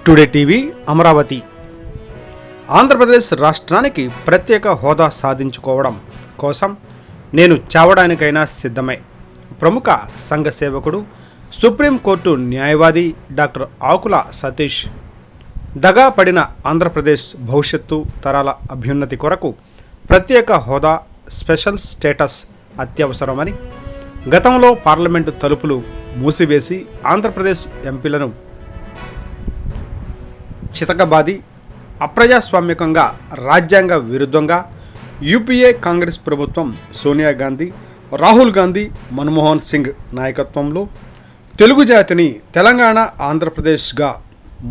Today TV Amaravati. Andhra Pradesh రాష్ట్రానికి ప్రత్యేక హోదా సాధించుకోవడం కోసం నేను చావడానికైనా సిద్ధమే. ప్రముఖ సంఘ సేవకుడు, సుప్రీంకోర్టు న్యాయవాది డాక్టర్ ఆకుల సతీష్ దగా పడిన ఆంధ్రప్రదేశ్ భవిష్యత్తు తరాల అభ్యున్నతి కొరకు ప్రత్యేక హోదా, స్పెషల్ స్టేటస్ అత్యవసరమని గతంలో పార్లమెంటు తలుపులు మూసివేసి ఆంధ్రప్రదేశ్ ఎంపీలను చితకబాది అప్రజాస్వామికంగా, రాజ్యాంగ విరుద్ధంగా యూపీఏ కాంగ్రెస్ ప్రభుత్వం సోనియా గాంధీ, రాహుల్ గాంధీ, మన్మోహన్ సింగ్ నాయకత్వంలో తెలుగు జాతిని తెలంగాణ, ఆంధ్రప్రదేశ్గా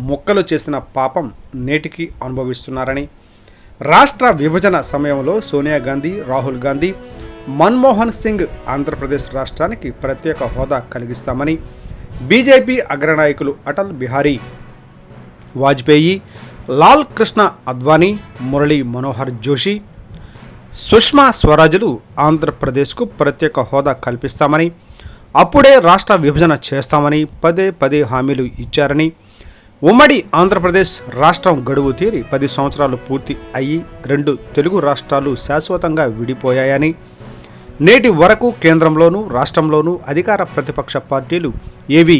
ముక్కలు చేసిన పాపం నేటికి అనుభవిస్తున్నారని, రాష్ట్ర విభజన సమయంలో సోనియా గాంధీ, రాహుల్ గాంధీ, మన్మోహన్ సింగ్ ఆంధ్రప్రదేశ్ రాష్ట్రానికి ప్రత్యేక హోదా కలిగిస్తామని బీజేపీ అగ్రనాయకులు అటల్ బిహారీ వాజ్పేయి, లాల్ కృష్ణ అద్వానీ, మురళీ మనోహర్ జోషి, సుష్మా స్వరాజులు ఆంధ్రప్రదేశ్కు ప్రత్యేక హోదా కల్పిస్తామని, అప్పుడే రాష్ట్ర విభజన చేస్తామని పదే పదే హామీలు ఇచ్చారని, ఉమ్మడి ఆంధ్రప్రదేశ్ రాష్ట్రం గడువు తీరి 10 సంవత్సరాలు పూర్తి అయ్యి 2 తెలుగు రాష్ట్రాలు శాశ్వతంగా విడిపోయాయని, నేటి వరకు కేంద్రంలోనూ రాష్ట్రంలోనూ అధికార ప్రతిపక్ష పార్టీలు ఏవి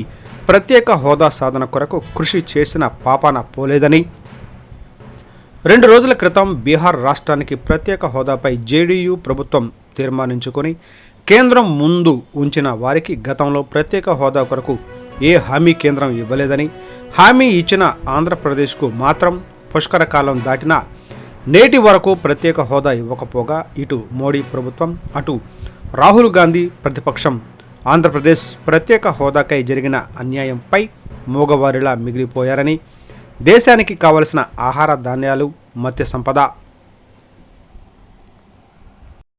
ప్రత్యేక హోదా సాధన కొరకు కృషి చేసిన పాపాన పోలేదని, 2 రోజుల క్రితం బీహార్ రాష్ట్రానికి ప్రత్యేక హోదాపై జేడీయూ ప్రభుత్వం తీర్మానించుకొని కేంద్రం ముందు ఉంచిన వారికి గతంలో ప్రత్యేక హోదా కొరకు ఏ హామీ కేంద్రం ఇవ్వలేదని, హామీ ఇచ్చిన ఆంధ్రప్రదేశ్కు మాత్రం పుష్కర కాలం దాటినా నేటి వరకు ప్రత్యేక హోదా ఇవ్వకపోగా ఇటు మోడీ ప్రభుత్వం, అటు రాహుల్ గాంధీ ప్రతిపక్షం ఆంధ్రప్రదేశ్ ప్రత్యేక హోదాకై జరిగిన అన్యాయంపై మూగవారిలా మిగిలిపోయారని, దేశానికి కావలసిన ఆహార ధాన్యాలు, మత్స్య సంపద,